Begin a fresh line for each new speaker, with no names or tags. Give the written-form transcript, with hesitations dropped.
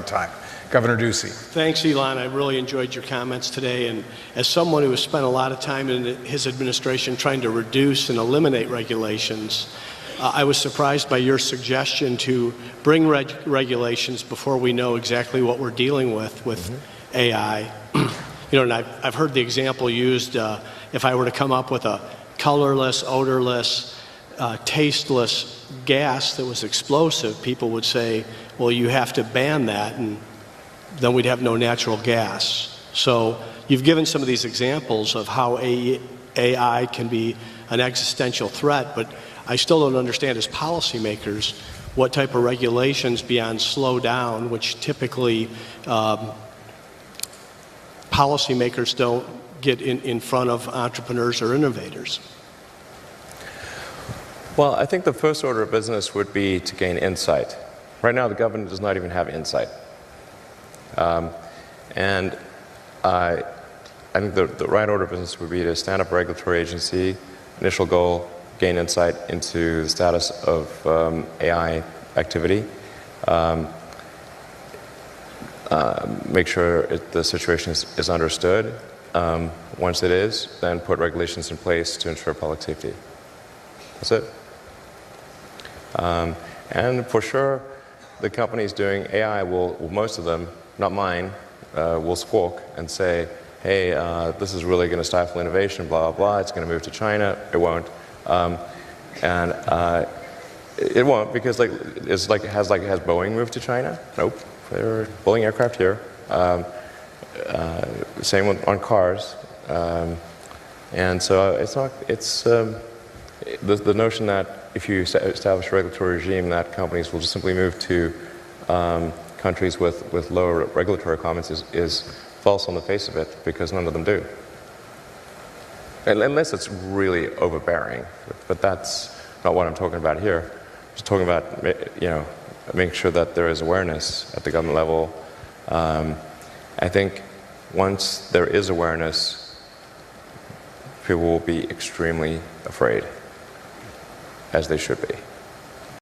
time. Governor Ducey.
Thanks, Elon. I really enjoyed your comments today. And as someone who has spent a lot of time in his administration trying to reduce and eliminate regulations, I was surprised by your suggestion to bring regulations before we know exactly what we're dealing with AI. And I've heard the example used, if I were to come up with a colorless, odorless, tasteless gas that was explosive, people would say, well, you have to ban that, and then we'd have no natural gas. So you've given some of these examples of how AI can be an existential threat, but I still don't understand as policymakers what type of regulations beyond slow down, which typically policymakers don't get in front of entrepreneurs or innovators.
Well, I think the first order of business would be to gain insight. Right now, the government does not even have insight. And I think the right order of business would be to stand up a regulatory agency, initial goal, gain insight into the status of AI activity, make sure the situation is understood. Once it is, then put regulations in place to ensure public safety. That's it. And for sure, the companies doing AI will, most of them, not mine, will squawk and say, hey, this is really going to stifle innovation, blah, blah, blah, it's going to move to China. It won't. It won't, because has Boeing moved to China? Nope. They're building aircraft here. Same on cars. And so the notion that if you establish a regulatory regime that companies will just simply move to countries with lower regulatory requirements is false on the face of it, because none of them do. Unless it's really overbearing, but that's not what I'm talking about here. I'm just talking about, making sure that there is awareness at the government level. I think once there is awareness, people will be extremely afraid, as they should be.